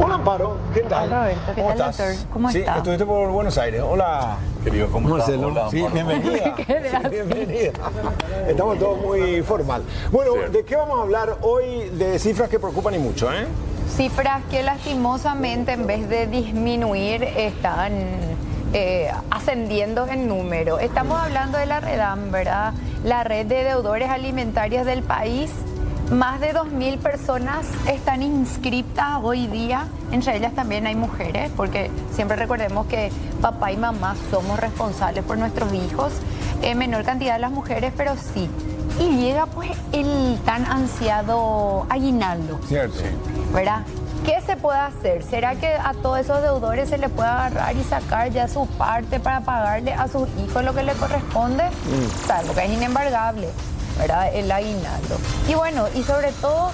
Hola, Amparo, ¿qué tal? Hola, Roberto, ¿qué ¿Cómo tal, estás? doctor? ¿Cómo Sí, está? estuviste por Buenos Aires. Hola. Querido, ¿cómo estás? Marcelo. Hola, Sí, Amparo. bienvenida. Qué Sí, bienvenida. Estamos todos muy formal. Bueno, Sí. ¿de qué vamos a hablar hoy? De cifras que preocupan y mucho, ¿eh? Cifras que lastimosamente en vez de disminuir están ascendiendo en número. Estamos hablando de la REDAM, ¿verdad? La red de deudores alimentarios del país. Más de 2.000 personas están inscritas hoy día, entre ellas también hay mujeres, porque siempre recordemos que papá y mamá somos responsables por nuestros hijos, en menor cantidad las mujeres, pero sí. Y llega pues el tan ansiado aguinaldo, Cierto. ¿verdad? ¿Qué se puede hacer? ¿Será que a todos esos deudores se les puede agarrar y sacar ya su parte para pagarle a sus hijos lo que le corresponde? Sabemos que es inembargable, ¿verdad? El aguinaldo. Y bueno, y sobre todo,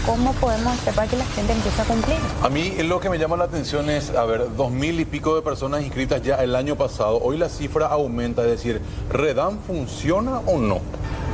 ¿cómo podemos hacer para que la gente empiece a cumplir? A mí lo que me llama la atención es, a ver, 2.000 y pico de personas inscritas ya el año pasado. Hoy la cifra aumenta, es decir, ¿REDAM funciona o no?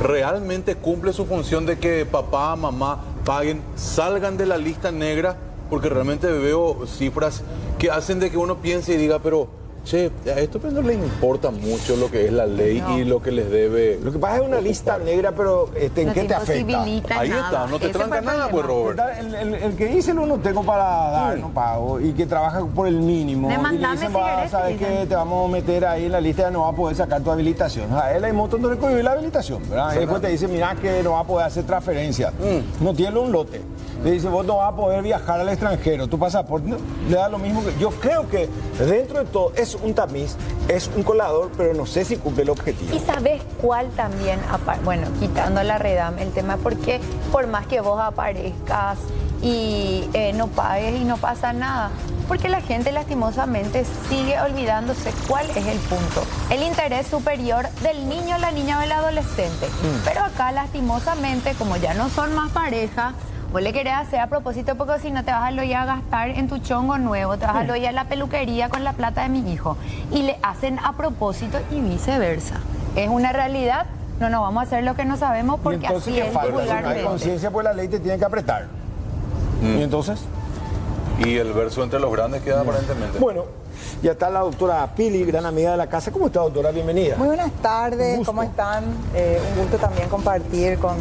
¿Realmente cumple su función de que papá, mamá paguen, salgan de la lista negra? Porque realmente veo cifras que hacen de que uno piense y diga, pero, che, a esto pues no les importa mucho lo que es la ley y lo que les debe. Lo que pasa es una lista negra, pero ¿en No qué te afecta? imposibilita Ahí nada. está, no te Ese tranca fue el nada, pues, problema. Robert. El que dice no tengo para dar, no pago, y que trabaja por el mínimo, y le Demandame dicen, si querés, ¿sabes dicen. qué? Te vamos a meter ahí en la lista, no vas a poder sacar tu habilitación. A él hay un montón de recurrir la habilitación, ¿verdad? Y después te dice, mira que no vas a poder hacer transferencia, no tiene un lote. Le dice, vos no vas a poder viajar al extranjero, tu pasaporte le da lo mismo que... Yo creo que dentro de todo es un tamiz, es un colador, pero no sé si cumple el objetivo. ¿Y sabes cuál también? Bueno, quitando la REDAM, el tema porque por más que vos aparezcas y no pagues y no pasa nada, porque la gente lastimosamente sigue olvidándose cuál es el punto. El interés superior del niño, la niña o el adolescente. Pero acá lastimosamente, como ya no son más pareja, vos le querés hacer a propósito porque si no te vas a lo ya a gastar en tu chongo nuevo, te vas a lo ya a la peluquería con la plata de mi hijo. Y le hacen a propósito y viceversa. Es una realidad, no nos vamos a hacer lo que no sabemos Y porque entonces, así ¿qué es falta? Si no hay vulgarmente. conciencia, pues la ley te tiene que apretar. ¿Y entonces? Y el verso entre los grandes queda aparentemente. Bueno, ya está la doctora Pili, gran amiga de la casa. ¿Cómo está, doctora? Bienvenida. Muy buenas Un tardes, gusto. ¿cómo están? Un gusto también compartir con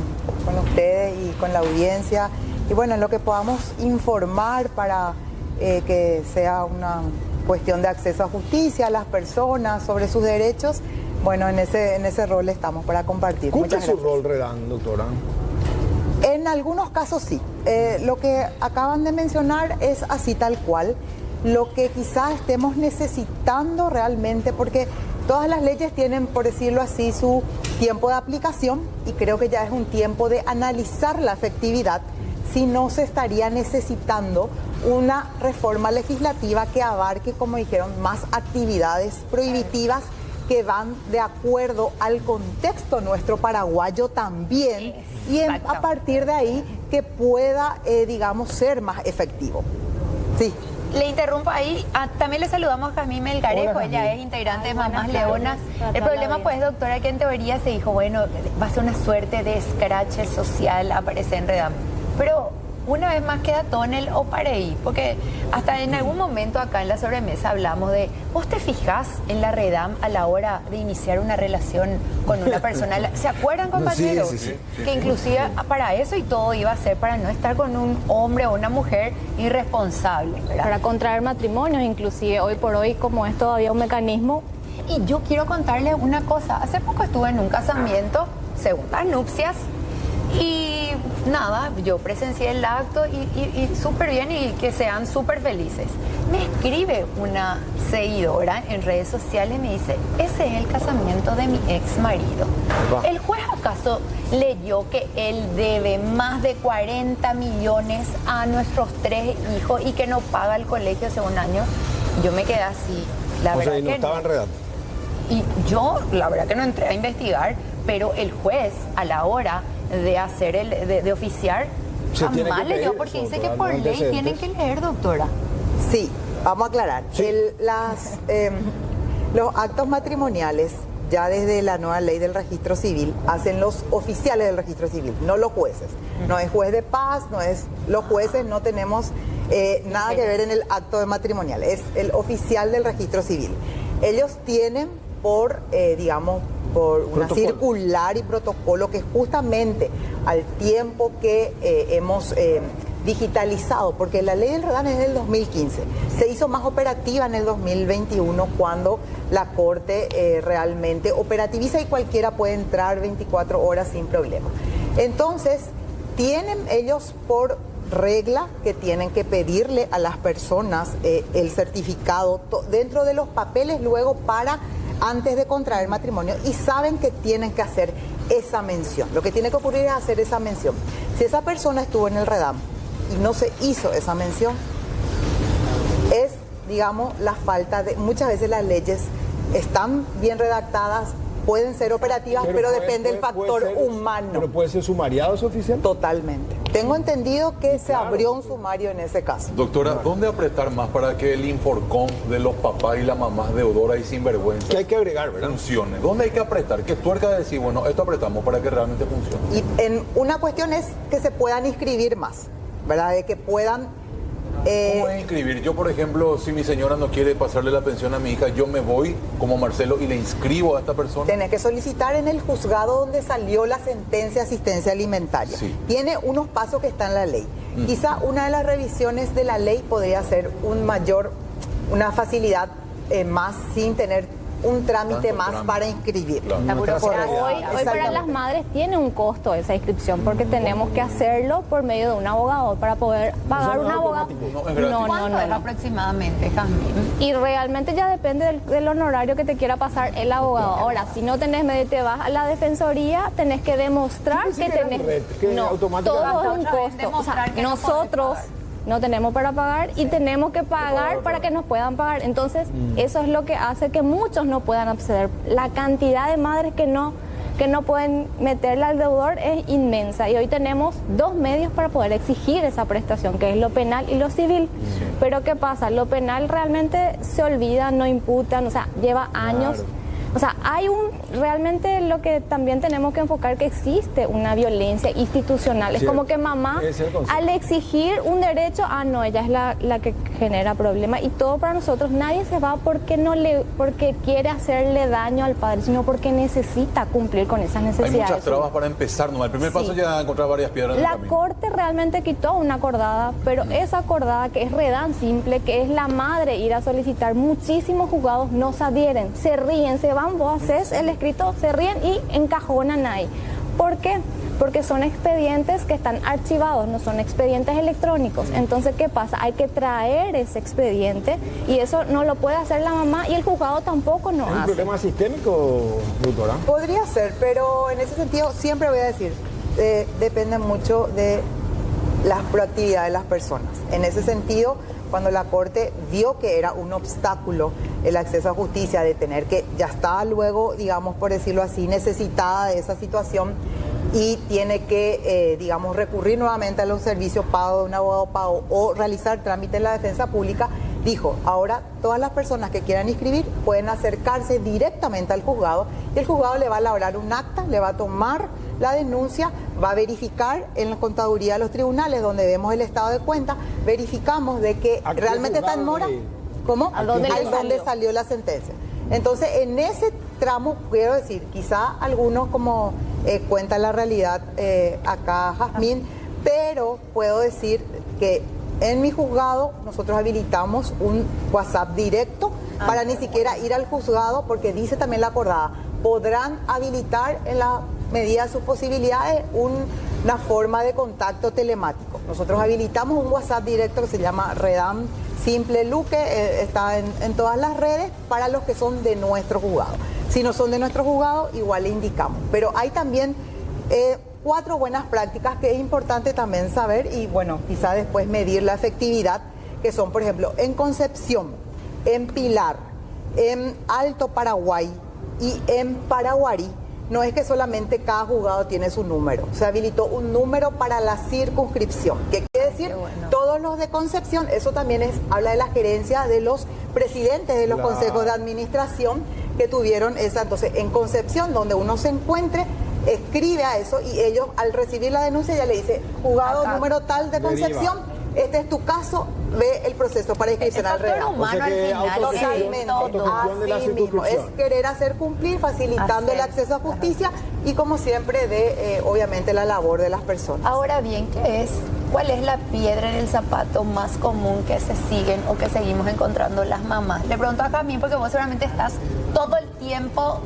ustedes y con la audiencia. Y bueno, en lo que podamos informar para que sea una cuestión de acceso a justicia a las personas sobre sus derechos, bueno, en ese rol estamos para compartir. ¿Cumple Muchas su gracias. rol, Redán, doctora? En algunos casos sí. Lo que acaban de mencionar es así tal cual. Lo que quizás estemos necesitando realmente, porque todas las leyes tienen, por decirlo así, su tiempo de aplicación y creo que ya es un tiempo de analizar la efectividad si no se estaría necesitando una reforma legislativa que abarque, como dijeron, más actividades prohibitivas que van de acuerdo al contexto nuestro paraguayo también y a partir de ahí que pueda, digamos, ser más efectivo. Sí. Le interrumpo ahí. También le saludamos a Jazmín Melgarejo, Hola, ella Jazmín. es integrante de Buenas Mamás tardes. Leonas. El problema pues, doctora, que en teoría se dijo, bueno, va a ser una suerte de escrache social aparecer en REDAM. Pero una vez más queda todo en el o pareí, porque hasta en algún momento acá en la sobremesa hablamos de, ¿vos te fijás en la REDAM a la hora de iniciar una relación con una persona? ¿Se acuerdan, compañeros? Sí. Que inclusive para eso y todo iba a ser para no estar con un hombre o una mujer irresponsable, ¿verdad? Para contraer matrimonios, inclusive hoy por hoy, como es todavía un mecanismo. Y yo quiero contarles una cosa. Hace poco estuve en un casamiento, segundas nupcias, y nada, yo presencié el acto y súper bien y que sean súper felices. Me escribe una seguidora en redes sociales y me dice, ese es el casamiento de mi ex marido. ¿El juez acaso leyó que él debe más de 40 millones a nuestros 3 hijos y que no paga el colegio hace un año? Yo me quedé así, la O verdad sea, y no que estaban no. redando. Y yo, la verdad que no entré a investigar, pero el juez, a la hora de hacer de oficiar, Se tiene jamás que leyó, pedir, porque son dice que todas por los ley tienen antecedentes. que leer, doctora. Sí, vamos a aclarar. Sí. Los actos matrimoniales, ya desde la nueva ley del registro civil, hacen los oficiales del registro civil, no los jueces. No es juez de paz, no es los jueces, no tenemos Nada que ver en el acto de matrimonial, es el oficial del registro civil. Ellos tienen por, digamos, por una circular y protocolo que justamente al tiempo que hemos digitalizado, porque la ley del REDAM es del 2015, se hizo más operativa en el 2021 cuando la Corte realmente operativiza y cualquiera puede entrar 24 horas sin problema. Entonces, tienen ellos por regla que tienen que pedirle a las personas el certificado dentro de los papeles luego para antes de contraer matrimonio, y saben que tienen que hacer esa mención. Lo que tiene que ocurrir es hacer esa mención. Si esa persona estuvo en el REDAM y no se hizo esa mención, es, digamos, la falta de... Muchas veces las están bien redactadas, pueden ser operativas, pero depende del factor humano. ¿Pero puede ser sumariado ese oficial? Totalmente. Tengo entendido que se abrió un sumario en ese caso. Doctora, ¿dónde apretar más para que el Inforconf de los papás y las mamás deudora y sinvergüenza que hay que agregar, ¿verdad? funcione? ¿Dónde hay que apretar? ¿Qué tuerca de decir, bueno, esto apretamos para que realmente funcione? Y una cuestión es que se puedan inscribir más, ¿verdad? De que puedan... ¿Cómo es inscribir? Yo, por ejemplo, si mi señora no quiere pasarle la pensión a mi hija, yo me voy como Marcelo y le inscribo a esta persona. Tenés que solicitar en el juzgado donde salió la sentencia de asistencia alimentaria. Sí. Tiene unos pasos que están en la ley. Quizá una de las revisiones de la ley podría ser una facilidad más sin tener un trámite más para inscribir. Claro. Hoy para las madres tiene un costo esa inscripción porque tenemos que hacerlo por medio de un abogado para poder pagar un abogado. ¿Cuánto es aproximadamente, Jazmín? Y realmente ya depende del honorario que te quiera pasar el abogado. Ahora, si no tenés medio y te vas a la defensoría, tenés que demostrar que tenés... todo es un costo. O sea, nosotros... no tenemos para pagar y tenemos que pagar para que nos puedan pagar. Entonces, eso es lo que hace que muchos no puedan acceder. La cantidad de madres que no pueden meterle al deudor es inmensa. Y hoy tenemos dos medios para poder exigir esa prestación, que es lo penal y lo civil. Sí. Pero ¿qué pasa? Lo penal realmente se olvida, no imputan, o sea, lleva años. Claro. O sea, realmente lo que también tenemos que enfocar que existe una violencia institucional. Es como que mamá, al exigir un derecho, no, ella es la que genera problemas. Y todo para nosotros, nadie se va porque quiere hacerle daño al padre, sino porque necesita cumplir con esas necesidades. Hay muchas trabas para empezar, ¿no? El primer paso ya encontrar varias piedras en el camino. La Corte realmente quitó una acordada, pero esa acordada que es REDAM simple, que es la madre ir a solicitar, muchísimos juzgados no se adhieren, se ríen, se van, vos haces el escrito, se ríen y encajonan ahí. ¿Por qué? Porque son expedientes que están archivados, no son expedientes electrónicos. Entonces, ¿qué pasa? Hay que traer ese expediente y eso no lo puede hacer la mamá y el juzgado tampoco lo hace. ¿Es un problema sistémico, doctora? Podría ser, pero en ese sentido siempre voy a decir, depende mucho de la proactividad de las personas. En ese sentido, cuando la Corte vio que era un obstáculo el acceso a justicia, de tener que, ya está luego, digamos, por decirlo así, necesitada de esa situación y tiene que, digamos, recurrir nuevamente a los servicios pagos de un abogado pago o realizar trámite en la defensa pública, dijo, ahora todas las personas que quieran inscribir pueden acercarse directamente al juzgado y el juzgado le va a elaborar un acta, le va a tomar la denuncia, va a verificar en la contaduría de los tribunales donde vemos el estado de cuenta, verificamos de que realmente está en mora. ¿Cómo? ¿A dónde salió la sentencia? Entonces, en ese tramo, quiero decir, quizá algunos como cuenta la realidad acá, Jazmín, pero puedo decir que en mi juzgado nosotros habilitamos un WhatsApp directo para ni siquiera ir al juzgado, porque dice también la acordada, podrán habilitar en la medida de sus posibilidades una forma de contacto telemático. Nosotros habilitamos un WhatsApp directo que se llama REDAM Simple Luque, está en todas las redes para los que son de nuestro juzgado. Si no son de nuestro juzgado, igual le indicamos. Pero hay también 4 buenas prácticas que es importante también saber y, bueno, quizá después medir la efectividad, que son, por ejemplo, en Concepción, en Pilar, en Alto Paraguay y en Paraguarí. No es que solamente cada juzgado tiene su número, se habilitó un número para la circunscripción. ¿Qué quiere decir? Bueno. Todos los de Concepción, eso también habla de la gerencia de los presidentes de los consejos de administración que tuvieron esa. Entonces, en Concepción, donde uno se encuentre, escribe a eso y ellos al recibir la denuncia ya le dice, juzgado número tal de Concepción, este es tu caso, ve el proceso para inscripción al REDAM. O sea que autogestión de la Así mismo, es circunscripción. querer hacer cumplir, facilitando el acceso a justicia y como siempre de, obviamente, la labor de las personas. Ahora bien, ¿cuál es la piedra en el zapato más común que se siguen o que seguimos encontrando las mamás? Le pregunto a Jamín porque vos seguramente estás todo el tiempo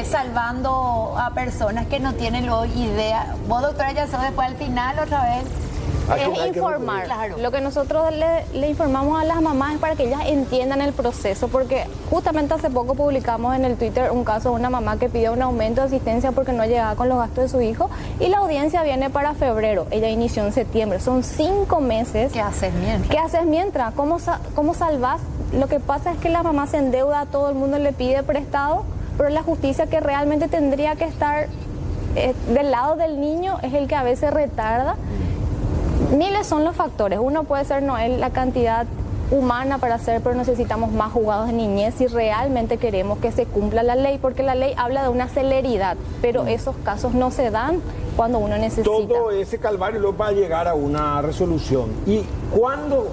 salvando a personas que no tienen luego idea. Vos, doctora, ya sos después al final otra vez. Es informar. Claro. Lo que nosotros le informamos a las mamás es para que ellas entiendan el proceso, porque justamente hace poco publicamos en el Twitter un caso de una mamá que pidió un aumento de asistencia porque no llegaba con los gastos de su hijo y la audiencia viene para febrero. Ella inició en septiembre. Son 5 meses. ¿Qué haces mientras? ¿Qué haces mientras? ¿Cómo salvas? Lo que pasa es que la mamá se endeuda, a todo el mundo le pide prestado, pero la justicia que realmente tendría que estar del lado del niño es el que a veces retarda. Miles son los factores. Uno puede ser no es la cantidad humana para hacer, pero necesitamos más juzgados de niñez si realmente queremos que se cumpla la ley, porque la ley habla de una celeridad, pero esos casos no se dan cuando uno necesita. Todo ese calvario luego va a llegar a una resolución. ¿Y cuándo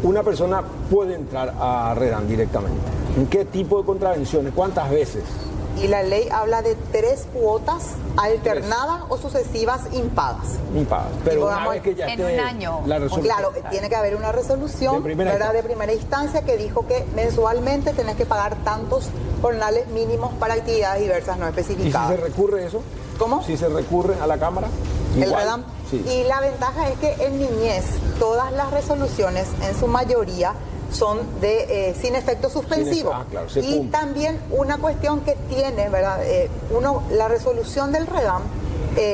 una persona puede entrar a REDAM directamente? ¿En qué tipo de contravenciones? ¿Cuántas veces? Y la ley habla de 3 cuotas alternadas o sucesivas impagas. Impagas. Pero una vez que ya en esté un año. la resolución. Claro, tiene que haber una resolución de primera instancia que dijo que mensualmente tenés que pagar tantos jornales mínimos para actividades diversas no especificadas. ¿Y si se recurre eso? ¿Cómo? Si se recurre a la Cámara. El REDAM. Sí. Y la ventaja es que en niñez todas las resoluciones, en su mayoría, son de sin efecto suspensivo. Claro, y también una cuestión que tiene, ¿verdad? La resolución del REDAM,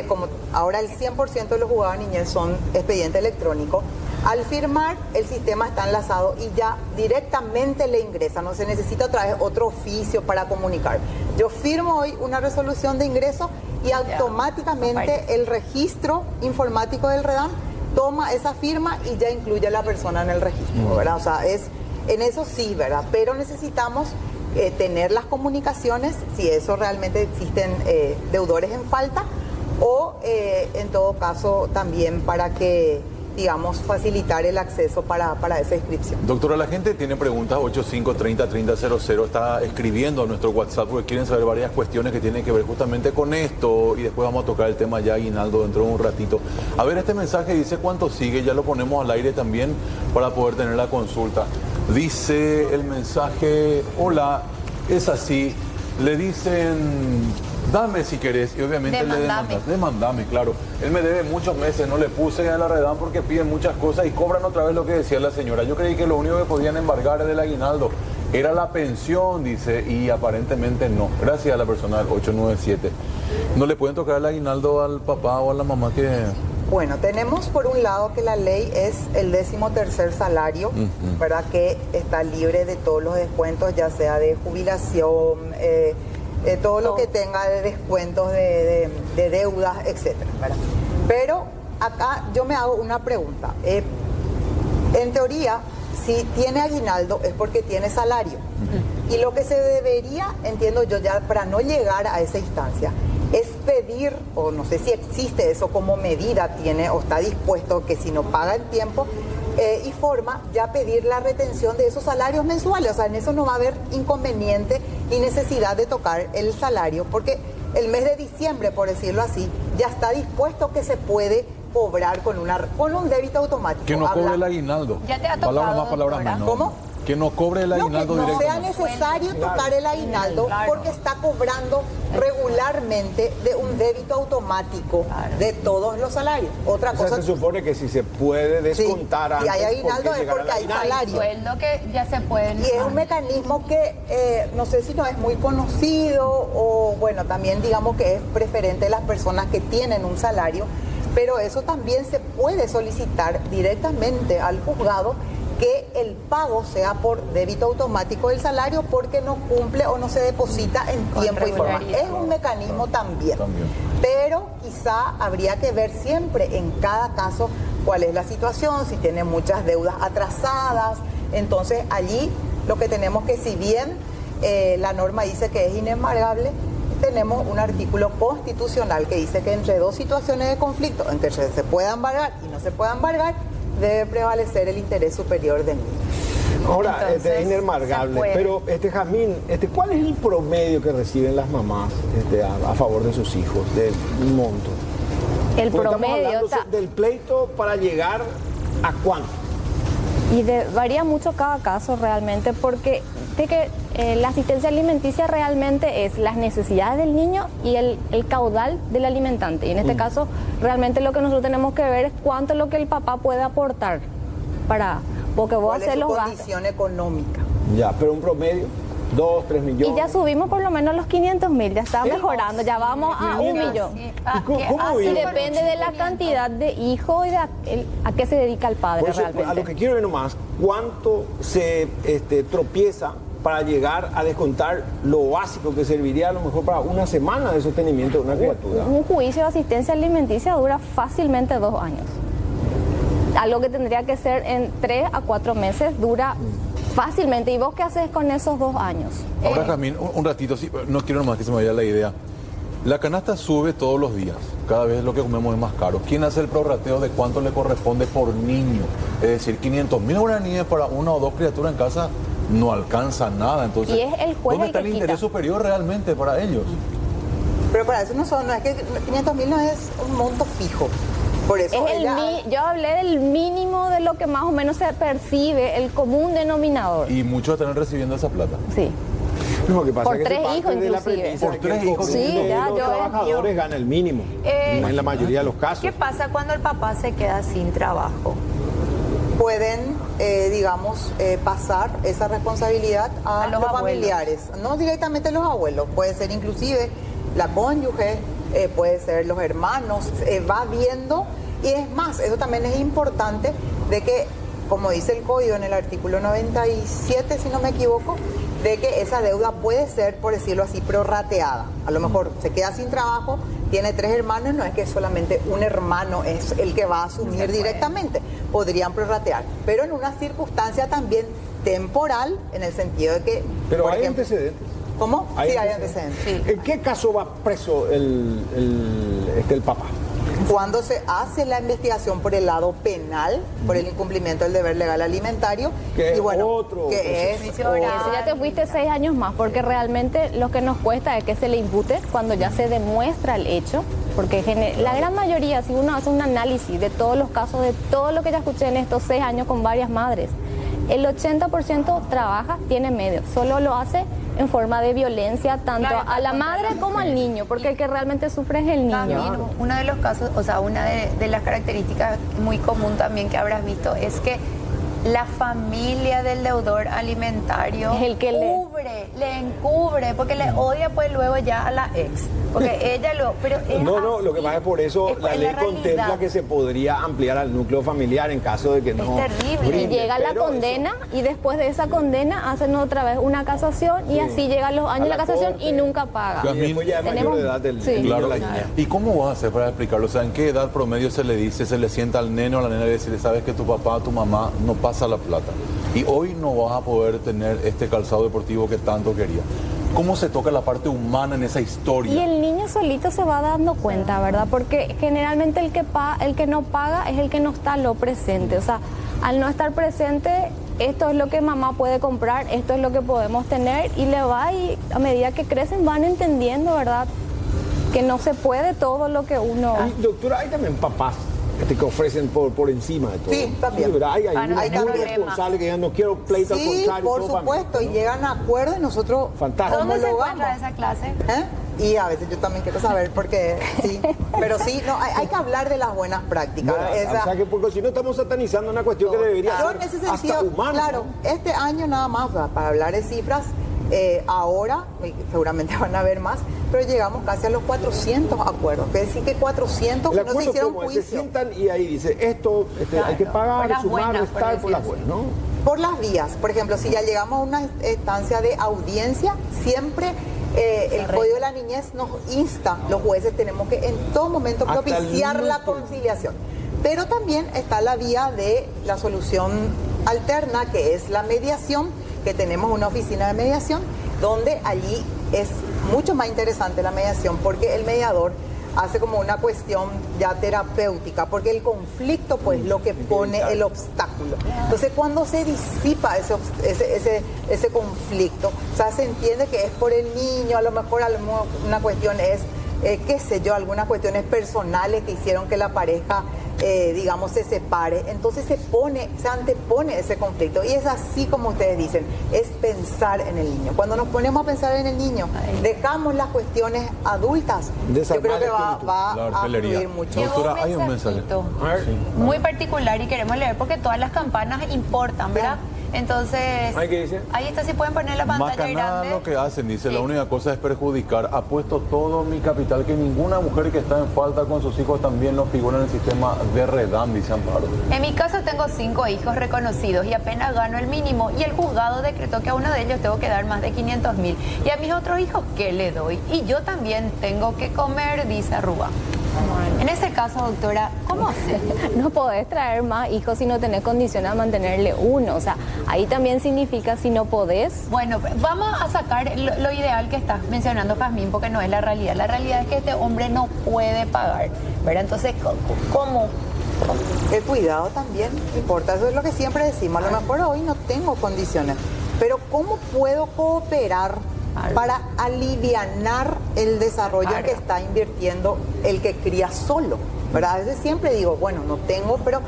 como ahora el 100% de los juzgados de niñez son expediente electrónico, al firmar el sistema está enlazado y ya directamente le ingresa, no se necesita otra vez otro oficio para comunicar. Yo firmo hoy una resolución de ingreso y automáticamente el registro informático del REDAM toma esa firma y ya incluye a la persona en el registro, ¿verdad? O sea, en eso sí, ¿verdad? Pero necesitamos tener las comunicaciones, si eso realmente existen deudores en falta, o en todo caso también para que, digamos, facilitar el acceso para esa inscripción. Doctora, la gente tiene preguntas, 8530-3000, está escribiendo a nuestro WhatsApp porque quieren saber varias cuestiones que tienen que ver justamente con esto y después vamos a tocar el tema ya aguinaldo dentro de un ratito. A ver, este mensaje dice cuánto sigue, ya lo ponemos al aire también para poder tener la consulta. Dice el mensaje, hola, es así, le dicen... Dame si querés, y obviamente demandame, claro. Él me debe muchos meses, no le puse a la REDAM porque piden muchas cosas y cobran otra vez lo que decía la señora. Yo creí que lo único que podían embargar del aguinaldo era la pensión, dice, y aparentemente no. Gracias a la persona del 897. ¿No le pueden tocar el aguinaldo al papá o a la mamá que...? Bueno, tenemos por un lado que la ley es el 13º salario, ¿verdad? Que está libre de todos los descuentos, ya sea de jubilación, todo lo que tenga de descuentos de deudas, etcétera, ¿verdad? Pero acá yo me hago una pregunta. En teoría, si tiene aguinaldo es porque tiene salario. Y lo que se debería, entiendo yo ya, para no llegar a esa instancia, es pedir, o no sé si existe eso como medida, tiene o está dispuesto que si no paga en tiempo y forma, ya pedir la retención de esos salarios mensuales. O sea, en eso no va a haber inconveniente ni necesidad de tocar el salario, porque el mes de diciembre, por decirlo así, ya está dispuesto que se puede cobrar con un débito automático. Que no cobre el aguinaldo. Ya te ha tocado, palabra más, palabra menos. ¿Cómo? Que no cobre el aguinaldo directamente. No sea directamente. necesario tocar el aguinaldo porque está cobrando regularmente de un débito automático de todos los salarios. Otra cosa. Se supone que si se puede descontar antes. Si hay aguinaldo es porque hay salario. Sueldo que ya se pueden. Y es un mecanismo que no sé si no es muy conocido o bueno, también digamos que es preferente de las personas que tienen un salario, pero eso también se puede solicitar directamente al juzgado, que el pago sea por débito automático del salario porque no cumple o no se deposita en tiempo y forma. Es un mecanismo también. Pero quizá habría que ver siempre en cada caso cuál es la situación, si tiene muchas deudas atrasadas. Entonces allí lo que tenemos que, si bien la norma dice que es inembargable, tenemos un artículo constitucional que dice que entre dos situaciones de conflicto, en que se pueda embargar y no se pueda embargar, debe prevalecer el interés superior del niño. Ahora, Entonces, es inermargable, pero Jazmín, ¿cuál es el promedio que reciben las mamás a favor de sus hijos, del monto? El Porque promedio estamos hablando del pleito para llegar a cuánto. y varía mucho cada caso realmente, porque la asistencia alimenticia realmente es las necesidades del niño y el caudal del alimentante. Y en este caso, realmente lo que nosotros tenemos que ver es cuánto es lo que el papá puede aportar porque vos haces los gastos. ¿Cuál es su condición económica? Ya, pero un promedio, 2, 3 millones. Y ya subimos por lo menos los 500.000, ya está mejorando, ya vamos a 1 millón. ¿Y cómo Y vive? depende de la cantidad de hijos y a qué se dedica el padre Por eso, realmente. a lo que quiero ver nomás, ¿cuánto se tropieza para llegar a descontar lo básico que serviría a lo mejor para una semana de sostenimiento de una criatura? Un juicio de asistencia alimenticia dura fácilmente 2 años. Algo que tendría que ser en 3 a 4 meses dura fácilmente. ¿Y vos qué haces con esos 2 años? Ahora, Jazmín, un ratito, sí, no quiero nomás que se me vaya la idea. La canasta sube todos los días, cada vez lo que comemos es más caro. ¿Quién hace el prorrateo de cuánto le corresponde por niño? Es decir, 500.000 guaraníes para 1 o 2 criaturas en casa no alcanza nada. Entonces, Y es el juez ¿dónde el está que el quita. interés superior realmente para ellos? Pero para eso no es que 500.000 no es un monto fijo. Por eso Yo hablé del mínimo de lo que más o menos se percibe, el común denominador. Y muchos están recibiendo esa plata. Sí. No, lo que pasa Por es que 3 se parte hijos, de la inclusive. premisa Por de que 3 el hijos. común Sí, de ya, los yo trabajadores gana el mínimo, en la mayoría de los casos. ¿Qué pasa cuando el papá se queda sin trabajo? pueden, pasar esa responsabilidad a los familiares, no directamente los abuelos, puede ser inclusive la cónyuge, puede ser los hermanos, va viendo, y es más, eso también es importante de que, como dice el código en el artículo 97, si no me equivoco, de que esa deuda puede ser, por decirlo así, prorrateada. A lo mejor se queda sin trabajo, tiene 3 hermanos, no es que solamente un hermano es el que va a asumir directamente, podrían prorratear, pero en una circunstancia también temporal, en el sentido de que... Pero por hay ejemplo, antecedentes. ¿Cómo? Hay Sí, hay antecedentes. antecedentes. ¿En qué caso va preso el papá? Cuando se hace la investigación por el lado penal, por el incumplimiento del deber legal alimentario, Que es y bueno, otro que es proceso. otro. Eso ya te fuiste 6 años más, porque realmente lo que nos cuesta es que se le impute cuando ya se demuestra el hecho, porque la gran mayoría, si uno hace un análisis de todos los casos, de todo lo que ya escuché en estos 6 años con varias madres, el 80% trabaja, tiene medios, solo lo hace en forma de violencia tanto a la madre como al niño, porque el que realmente sufre es el niño. También uno de los casos, o sea, una de las características muy común también que habrás visto es que la familia del deudor alimentario Es el que le encubre, porque le odia pues luego ya a la ex, porque ella pero es No, lo que así. pasa es por eso Es la ley realidad. contempla que se podría ampliar al núcleo familiar en caso de que no. terrible. Y brinde, llega la pero condena y después de esa condena hacen otra vez una casación y Sí. así llegan los años de A la la casación corte. y nunca paga. eso, y después ya es mayor de edad el Sí. niño o Claro. la niña. ¿Y cómo vas a hacer para explicarlo? O sea, ¿en qué edad promedio se le dice, se le sienta al nene o a la nena y decirle, sabes que tu papá, tu mamá no pasa la plata? Y hoy no vas a poder tener este calzado deportivo que tanto quería. ¿Cómo se toca la parte humana en esa historia? Y el niño solito se va dando cuenta, ¿verdad? Porque generalmente el que no paga es el que no está lo presente. O sea, al no estar presente, esto es lo que mamá puede comprar, esto es lo que podemos tener, y y a medida que crecen van entendiendo, ¿verdad? Que no se puede todo lo que uno... Y, doctora, hay también papás que ofrecen por encima de todo. Sí, también. ¿Verdad? Hay no muy hay problema. responsables que ya no quiero pleito al Sí, contrario. por todo para mí, supuesto, y ¿no? llegan a acuerdo y nosotros Fantástico. ¿Dónde se homologamos. encuentra esa clase? Y a veces yo también quiero saber porque sí, pero sí, no, hay que hablar de las buenas prácticas. O sea, que porque si no estamos satanizando una cuestión que debería Yo ser en ese sentido, hasta humana. claro, ¿no? este año nada más, para hablar de cifras, ahora, seguramente van a haber más, pero llegamos casi a los 400 acuerdos. Es decir, que 400 El que no se acuerdo hicieron como es, se juicio. sientan y ahí dice, esto Claro, hay que por pagar, las sumar, buenas, restar, por por las decir buenas, ¿no? Por las vías, por ejemplo, si ya llegamos a una instancia de audiencia, siempre el Código de la Niñez nos insta, los jueces tenemos que en todo momento Hasta propiciar el la último. conciliación. Pero también está la vía de la solución alterna, que es la mediación, que tenemos una oficina de mediación, donde allí es mucho más interesante la mediación porque el mediador hace como una cuestión ya terapéutica, porque el conflicto pues lo que pone el obstáculo. Entonces cuando se disipa ese conflicto, o sea, se entiende que es por el niño, a lo mejor una cuestión es, qué sé yo, algunas cuestiones personales que hicieron que la pareja, digamos, se separe. Entonces se antepone ese conflicto. Y es así como ustedes dicen, es pensar en el niño. Cuando nos ponemos a pensar en el niño, dejamos las cuestiones adultas. Yo creo que va a fluir mucho. Doctora, hay un mensaje muy particular y queremos leer porque todas las campanas importan, ¿verdad? Entonces, ahí está, si pueden poner la pantalla grande. Más que nada lo que hacen, dice, la única cosa es perjudicar. Apuesto todo mi capital, que ninguna mujer que está en falta con sus hijos también no figura en el sistema de Redam, dice Amparo. En mi caso tengo 5 hijos reconocidos y apenas gano el mínimo y el juzgado decretó que a uno de ellos tengo que dar más de 500.000. Y a mis otros hijos, ¿qué le doy? Y yo también tengo que comer, dice Arruga. Bueno. En ese caso, doctora, ¿cómo hacer? No podés traer más hijos si no tenés condiciones a mantenerle uno. O sea, ahí también significa si no podés. Bueno, vamos a sacar lo ideal que estás mencionando, Jazmín, porque no es la realidad. La realidad es que este hombre no puede pagar, ¿verdad? Entonces, ¿cómo? El cuidado también importa. Eso es lo que siempre decimos. A lo mejor hoy no tengo condiciones, pero ¿cómo puedo cooperar para alivianar el desarrollo que está invirtiendo el que cría solo? ¿Verdad? A veces siempre digo, bueno, no tengo, pero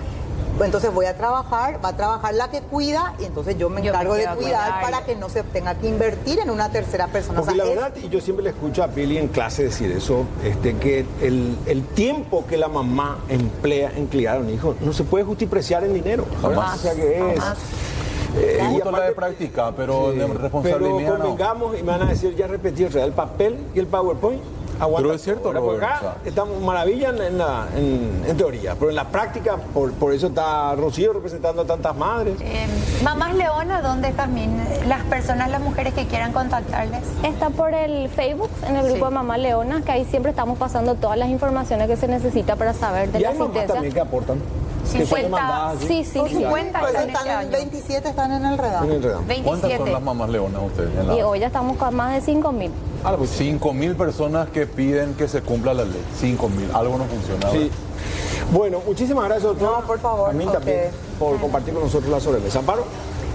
entonces va a trabajar la que cuida y entonces yo me encargo de cuidar para que no se tenga que invertir en una tercera persona. Porque la verdad, y yo siempre le escucho a Pili en clase decir eso, que el tiempo que la mamá emplea en criar a un hijo no se puede justipreciar en dinero. Jamás. O sea que es... Me gusta la de práctica, pero de responsabilidad pero convengamos, y me van a decir, ya repetí, o sea, el papel y el PowerPoint aguantan. Pero es cierto, Robert, acá estamos maravilla en teoría, pero en la práctica, por eso está Rocío representando a tantas madres. Mamás Leona, ¿dónde, Jazmín? Las personas, las mujeres que quieran contactarles. Está por el Facebook, en el grupo de Mamá Leona, que ahí siempre estamos pasando todas las informaciones que se necesita para saber de la asistencia. Y hay mamás también que aportan. 50, sí, 50 pues están 27 están en el Redam. 27. ¿Cuántas son las mamás leonas ustedes? Y hoy ya estamos con más de 5.000. 5.000 personas que piden que se cumpla la ley. 5.000. Algo no funciona. Sí. Bueno, muchísimas gracias, doctor. No, por favor. A mí también por compartir con nosotros la sobremesa. Amparo.